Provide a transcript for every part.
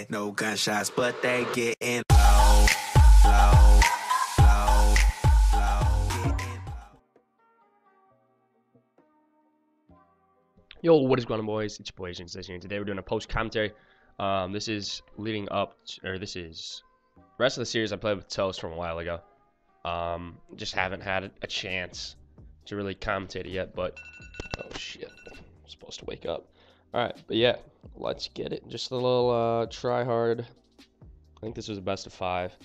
No gunshots, but they getting low, low, low, low, getting low. Yo, what is going on, boys? It's your boy Agent Session. Today we're doing a post commentary. This is leading up, this is rest of the series I played with Toast from a while ago. Just haven't had a chance to really commentate it yet, but oh shit, I'm supposed to wake up. All right, but yeah, let's get it. Just a little try hard. I think this was a best of 5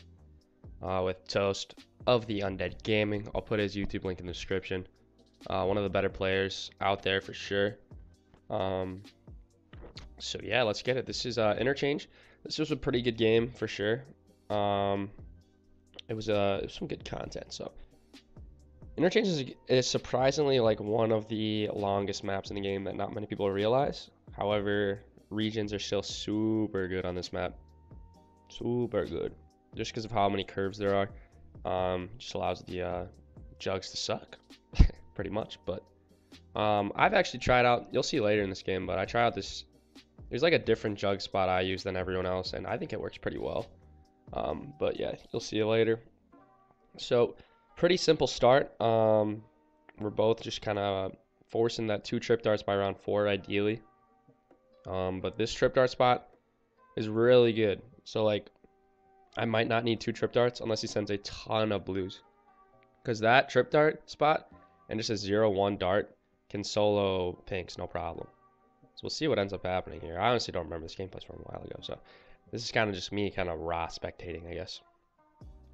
with Toast of the Undead Gaming. I'll put his YouTube link in the description. One of the better players out there for sure. So yeah, let's get it. This is Interchange. This was a pretty good game for sure. It was some good content. So Interchange is surprisingly like one of the longest maps in the game that not many people realize. However, regions are still super good on this map. Super good. Just because of how many curves there are. Just allows the jugs to suck, pretty much. But I've actually tried out, you'll see later in this game, but I tried out this, there's like a different jug spot I use than everyone else, and I think it works pretty well. But yeah, you'll see it later. So pretty simple start. We're both just kind of forcing that 2 trip darts by round 4 ideally. But this trip dart spot is really good. So like, I might not need 2 trip darts unless he sends a ton of blues, because that trip dart spot and just a 0-1 dart can solo pinks no problem. So we'll see what ends up happening here. I honestly don't remember this gameplay from a while ago, so this is kind of just me kind of raw spectating, I guess.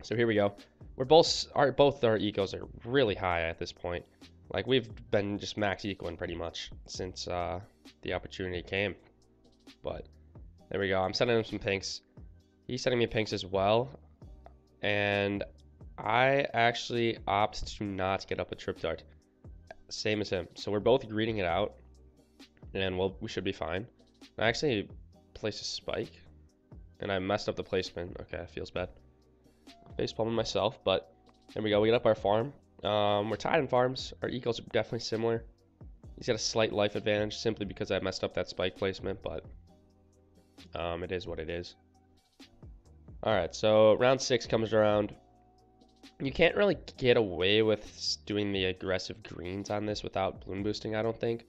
So here we go. We're both our ecos are really high at this point. Like, we've been just max ecoing pretty much since the opportunity came. But there we go. I'm sending him some pinks. He's sending me pinks as well. And I actually opt to not get up a trip dart. Same as him. So we're both greeting it out. And we should be fine. I actually placed a spike. And I messed up the placement. Okay, feels bad. Facepalming myself, but there we go. We get up our farm. We're tied in farms. Our ecos are definitely similar. He's got a slight life advantage simply because I messed up that spike placement, but it is what it is. Alright, so round 6 comes around. You can't really get away with doing the aggressive greens on this without bloom boosting, I don't think.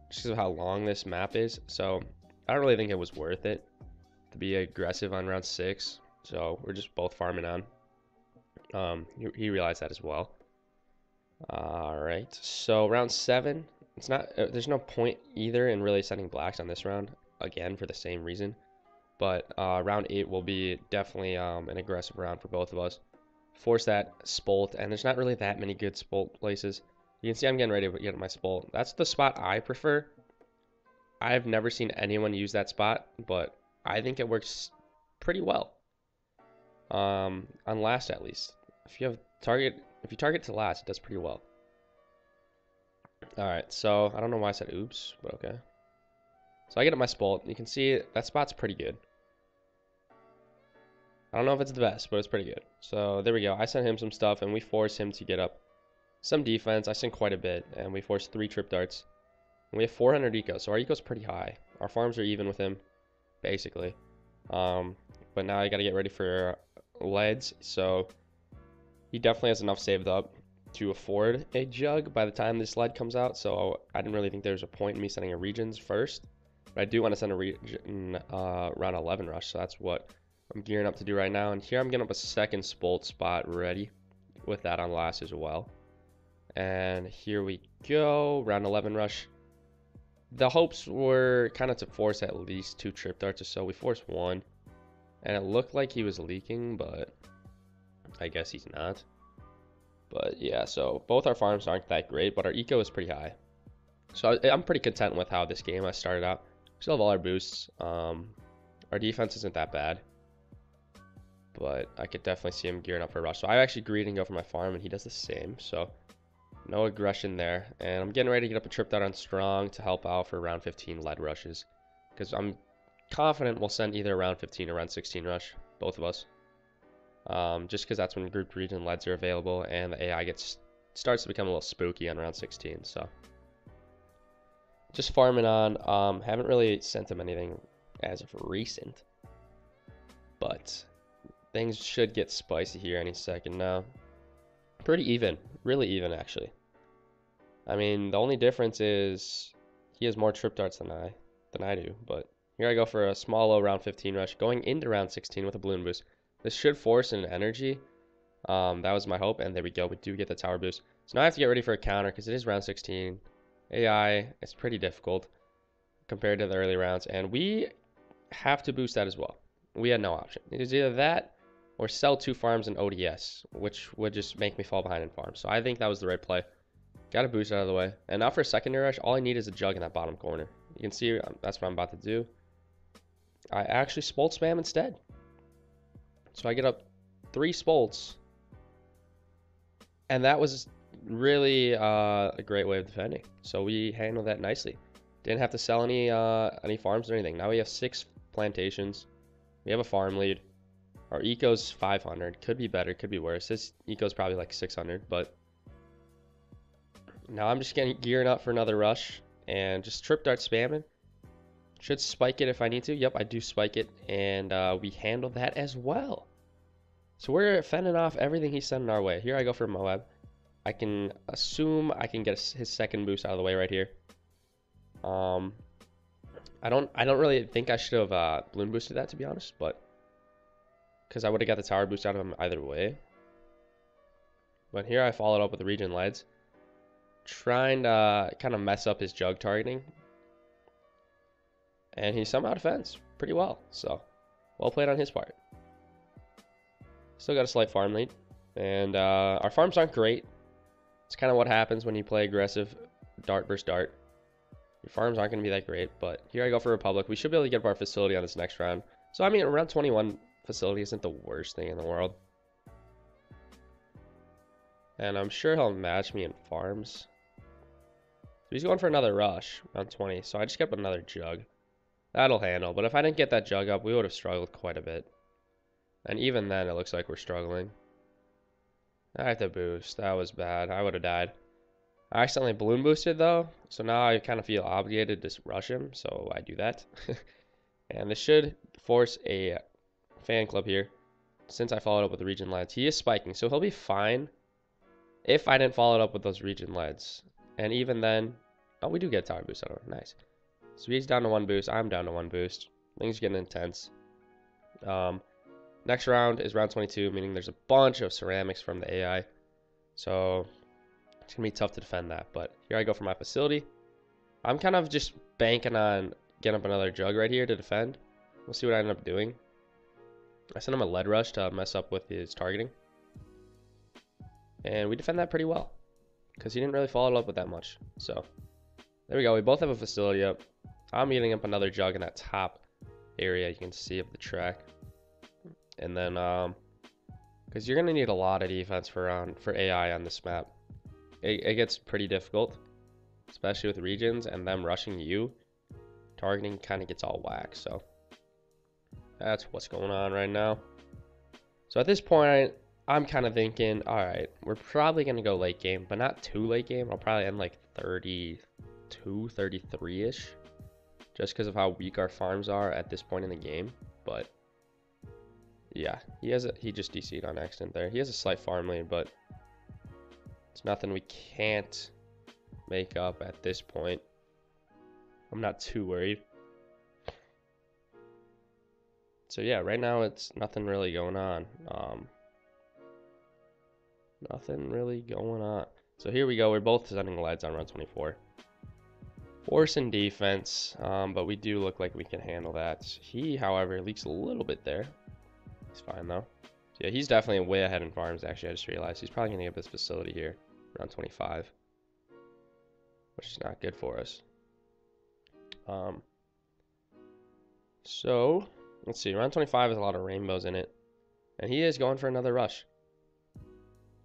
Just because of how long this map is. So I don't really think it was worth it to be aggressive on round 6. So we're just both farming on. He realized that as well. Alright, so round 7. It's not. There's no point either in really sending blacks on this round. Again, for the same reason. But round 8 will be definitely an aggressive round for both of us. Force that spolt, and there's not really that many good spolt places. You can see I'm getting ready to get my spolt. That's the spot I prefer. I've never seen anyone use that spot, but I think it works pretty well. On last at least. If you target to last, it does pretty well. Alright, so I don't know why I said oops, but okay. So I get up my spolt. You can see that spot's pretty good. I don't know if it's the best, but it's pretty good. So there we go. I sent him some stuff, and we force him to get up some defense. I sent quite a bit, and we forced 3 trip darts. And we have 400 eco, so our eco's pretty high. Our farms are even with him, basically. But now I got to get ready for leads. So he definitely has enough saved up to afford a jug by the time this lead comes out. So I didn't really think there's a point in me sending a regions first. But I do want to send a region round 11 rush, so that's what I'm gearing up to do right now. And here I'm getting up a second spolt spot ready with that on last as well. And here we go, round 11 rush. The hopes were kind of to force at least 2 trip darts or so. We forced 1, and it looked like he was leaking, but I guess he's not. But yeah, so both our farms aren't that great, but our eco is pretty high. So I'm pretty content with how this game I started out. We still have all our boosts. Our defense isn't that bad, but I could definitely see him gearing up for a rush. So I actually greed and go for my farm, and he does the same. So no aggression there. And I'm getting ready to get up a trip dart on strong to help out for round 15 lead rushes, because I'm confident we'll send either round 15 or round 16 rush, both of us. Just because that's when group region leads are available, and the AI starts to become a little spooky on round 16. So just farming on. Haven't really sent him anything as of recent. but things should get spicy here any second now. Pretty even, really even actually. I mean, the only difference is he has more trip darts than I do, but here I go for a small low round 15 rush, going into round 16 with a balloon boost. This should force an energy. That was my hope, and there we go. We do get the tower boost. So now I have to get ready for a counter because it is round 16. AI, it's pretty difficult compared to the early rounds, and we have to boost that as well. We had no option. It is either that or sell 2 farms in ODS, which would just make me fall behind in farms. So I think that was the right play. Got a boost out of the way. And now for a secondary rush, all I need is a jug in that bottom corner. You can see that's what I'm about to do. I actually spolt spam instead. So I get up 3 spolts. And that was really a great way of defending. So we handled that nicely. Didn't have to sell any farms or anything. Now we have 6 plantations. We have a farm lead. Our eco's 500. Could be better, could be worse. This eco's probably like 600, but now I'm just gearing up for another rush and just trip dart spamming. Should spike it if I need to. Yep, I do spike it, and we handle that as well. So we're fending off everything he's sending our way. Here I go for Moab. I can assume I can get his second boost out of the way right here. I don't really think I should have balloon boosted that, to be honest, but because I would have got the tower boost out of him either way. But here I followed up with the region leads, trying to kind of mess up his jug targeting, and he somehow defends pretty well. So well played on his part. Still got a slight farm lead, and our farms aren't great. It's kind of what happens when you play aggressive dart versus dart. Your farms aren't going to be that great, but here I go for Republic. We should be able to get up our facility on this next round. So I mean, around 21 facility isn't the worst thing in the world. And I'm sure he'll match me in farms. So he's going for another rush around 20, so I just get up another jug. That'll handle, but if I didn't get that jug up, we would have struggled quite a bit. And even then, it looks like we're struggling. I have to boost. That was bad. I would have died. I accidentally balloon boosted though, so now I kind of feel obligated to rush him, so I do that. And this should force a fan club here, since I followed up with the region leads. He is spiking, so he'll be fine if I didn't follow it up with those region leads. And even then, oh, we do get tower boost out of it. Nice. So he's down to 1 boost. I'm down to 1 boost. Things getting intense. Next round is round 22, meaning there's a bunch of ceramics from the AI. So it's going to be tough to defend that. But here I go for my facility. I'm kind of just banking on getting up another jug right here to defend. We'll see what I end up doing. I sent him a lead rush to mess up with his targeting. And we defend that pretty well, because he didn't really follow it up with that much. So there we go. We both have a facility up. I'm eating up another jug in that top area you can see of the track. And then, because you're going to need a lot of defense for AI on this map. It gets pretty difficult, especially with regions and them rushing you. Targeting kind of gets all whack, so that's what's going on right now. So at this point, I'm kind of thinking, all right, we're probably going to go late game, but not too late game. I'll probably end like 32, 33-ish, just because of how weak our farms are at this point in the game. But yeah, he just DC'd on accident there. He has a slight farm lead, but it's nothing we can't make up at this point. I'm not too worried. So yeah, right now it's nothing really going on. Nothing really going on. So here we go. We're both sending leads on round 24. Forcing defense, but we do look like we can handle that. He, however, leaks a little bit there. He's fine though. So yeah, he's definitely way ahead in farms. Actually, I just realized he's probably gonna get up his facility here around 25, which is not good for us. So let's see. Round 25 has a lot of rainbows in it, and he is going for another rush.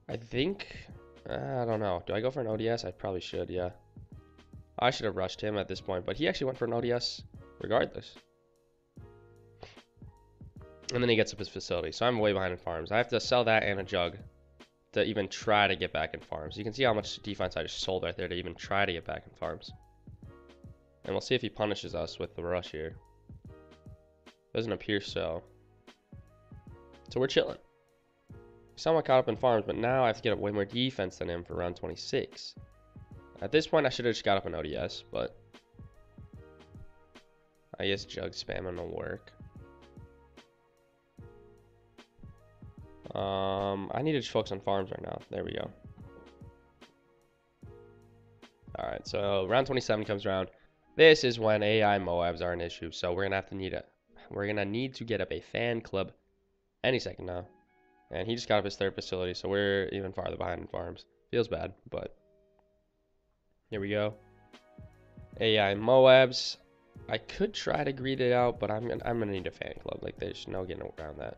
I think, I don't know. Do I go for an ODS? I probably should, yeah. I should have rushed him at this point, but he actually went for an ODS regardless. And then he gets up his facility, so I'm way behind in farms. I have to sell that and a jug to even try to get back in farms. You can see how much defense I just sold right there to even try to get back in farms. And we'll see if he punishes us with the rush here. Doesn't appear so. So we're chilling. Somewhat caught up in farms, but now I have to get up way more defense than him for round 26. At this point, I should have just got up in ODS, but I guess jug spamming will work. I need to just focus on farms right now. There we go. Alright, so round 27 comes around. This is when AI Moabs are an issue, so we're gonna need to get up a fan club any second now. And he just got up his third facility, so we're even farther behind in farms. Feels bad, but here we go. AI Moabs. I could try to greed it out, but I'm gonna need a fan club. Like, there's no getting around that.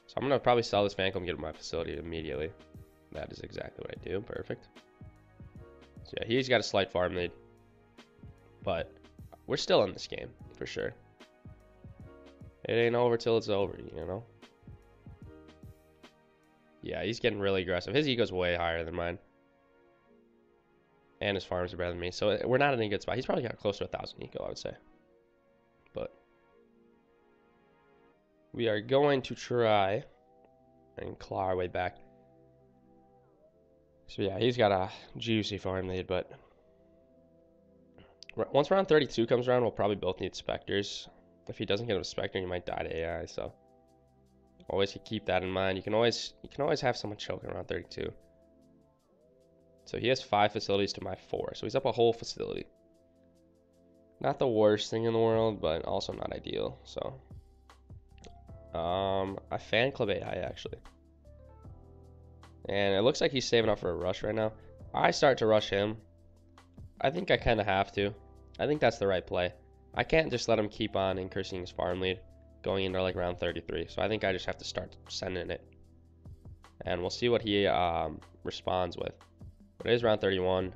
So I'm gonna probably sell this fan club and get my facility immediately. That is exactly what I do. Perfect. So yeah, he's got a slight farm lead, but we're still in this game for sure. It ain't over till it's over, you know. Yeah, he's getting really aggressive. His ego's way higher than mine, and his farms are better than me. So we're not in a good spot. He's probably got close to 1,000 eco, I would say. But we are going to try and claw our way back. So yeah, he's got a juicy farm lead, but once round 32 comes around, we'll probably both need Spectres. If he doesn't get a Spectre, he might die to AI, so always keep that in mind. You can always have someone choking around 32. So he has 5 facilities to my 4, so he's up a whole facility. Not the worst thing in the world, but also not ideal. So I fan club AI actually. And it looks like he's saving up for a rush right now. I start to rush him. I think I kind of have to. I think that's the right play. I can't just let him keep on increasing his farm lead going into like round 33. So I think I just have to start sending it. And we'll see what he responds with. But it is round 31.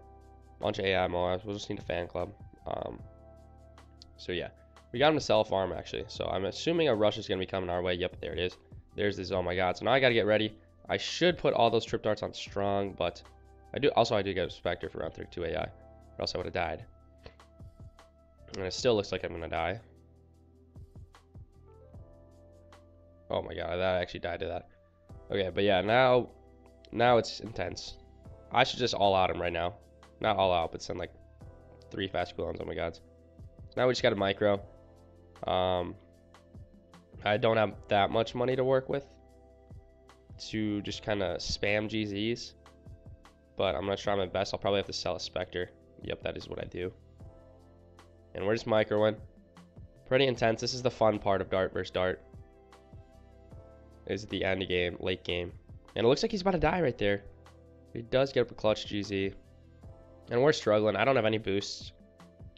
Bunch of AI Moabs. We'll just need a fan club. So yeah. We got him to sell a farm actually. So I'm assuming a rush is going to be coming our way. Yep, there it is. There's this. Oh my god. So now I got to get ready. I should put all those trip darts on strong, but I did get a Spectre for round 32 AI, or else I would have died. And it still looks like I'm gonna die. Oh my god, that actually died to that. Okay, but yeah, now it's intense. I should just all out him right now. Not all out, but send like 3 fast cooldowns. Oh my god. Now we just got a micro. I don't have that much money to work with to just kind of spam GZs, but I'm gonna try my best. I'll probably have to sell a Spectre. Yep, that is what I do. And we're just microing. Pretty intense. This is the fun part of Dart versus Dart. Is the end game, late game. And it looks like he's about to die right there. He does get up a clutch GZ. And we're struggling. I don't have any boosts,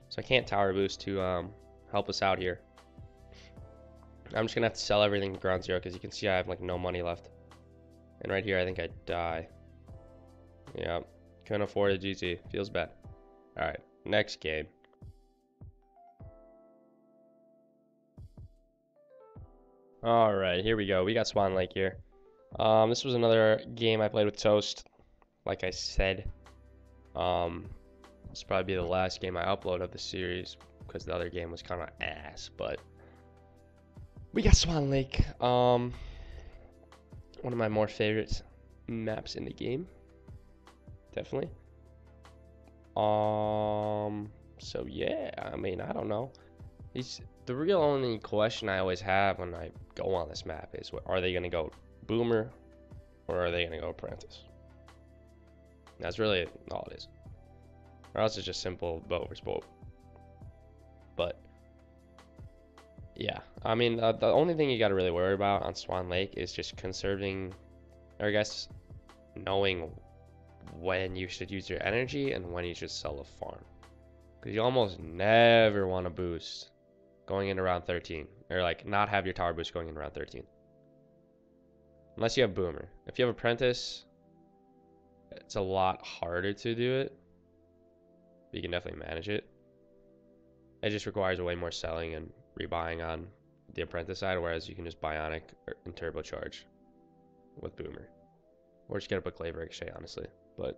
so I can't tower boost to help us out here. I'm just gonna have to sell everything to ground 0 because you can see I have like no money left. And right here, I think I die. Yeah, couldn't afford a GG. Feels bad. All right, next game. All right, here we go. We got Swan Lake here. This was another game I played with Toast. Like I said, this will probably be the last game I upload of the series because the other game was kind of ass. But we got Swan Lake. One of my more favorite maps in the game, definitely. So yeah, I mean, I don't know. The real only question I always have when I go on this map is, are they gonna go Boomer or are they gonna go Apprentice? That's really all it is. Or else it's just simple boat versus boat. But yeah, I mean, the only thing you got to really worry about on Swan Lake is just conserving, or I guess knowing when you should use your energy and when you should sell a farm. Because you almost never want to boost going into round 13, or like not have your tower boost going in round 13. Unless you have Boomer. If you have Apprentice, it's a lot harder to do it, but you can definitely manage it. It just requires way more selling and rebuying on the Apprentice side, whereas you can just Bionic and Turbocharge with Boomer. Or just get up a Clay Ricochet, honestly. But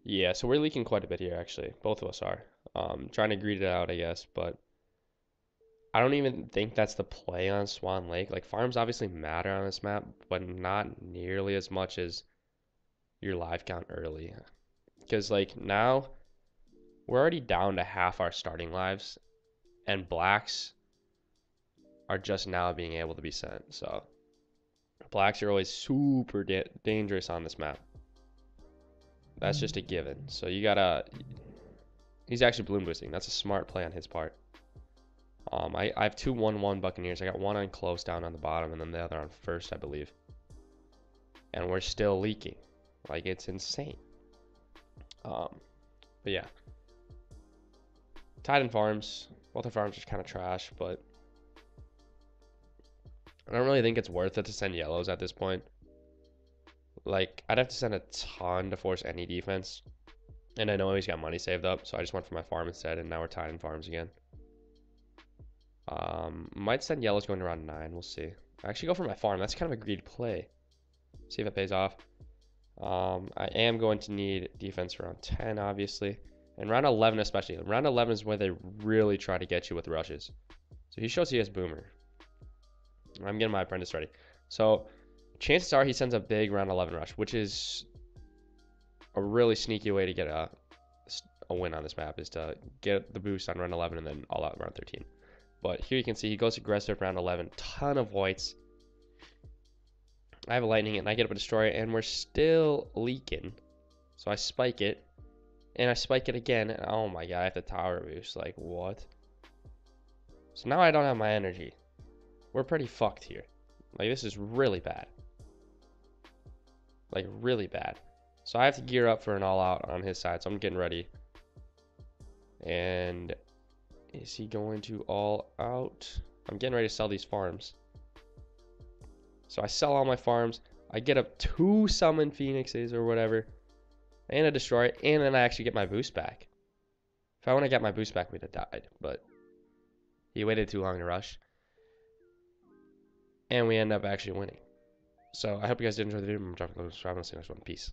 yeah, so we're leaking quite a bit here, actually. Both of us are. Trying to greed it out, I guess, but I don't even think that's the play on Swan Lake. Like farms obviously matter on this map, but not nearly as much as your live count early. Because like now we're already down to half our starting lives, and blacks are just now being able to be sent. So blacks are always super dangerous on this map. That's just a given. So you gotta. He's actually bloom boosting. That's a smart play on his part. I have two 1-1 Buccaneers. I got one on close down on the bottom, and then the other on first, I believe. And we're still leaking. Like, it's insane. But yeah. Titan farms. Both our farms are kind of trash, but I don't really think it's worth it to send yellows at this point. Like, I'd have to send a ton to force any defense. And I know he's got money saved up, so I just went for my farm instead, and now we're Titan farms again. Might send yellows going around 9. We'll see. I actually go for my farm. That's kind of a greedy play. See if it pays off. I am going to need defense around 10, obviously. And round 11 especially. Round 11 is where they really try to get you with rushes. So he shows he has boomer. I'm getting my apprentice ready. So chances are he sends a big round 11 rush, which is a really sneaky way to get a win on this map, is to get the boost on round 11 and then all out round 13. But here you can see he goes aggressive round 11. Ton of whites. I have a lightning and I get up a destroyer, and we're still leaking. So I spike it. And I spike it again. And oh my god, I have to tower boost. Like, what? So now I don't have my energy. We're pretty fucked here. Like, this is really bad. Like, really bad. So I have to gear up for an all-out on his side. So I'm getting ready. And is he going to all out? I'm getting ready to sell these farms. So I sell all my farms. I get up 2 summon phoenixes or whatever. And a destroy. And then I actually get my boost back. If I wouldn't have got my boost back, we'd have died. But he waited too long to rush. And we end up actually winning. So I hope you guys did enjoy the video. I'm dropping a subscribe, and I'll see you next one. Peace.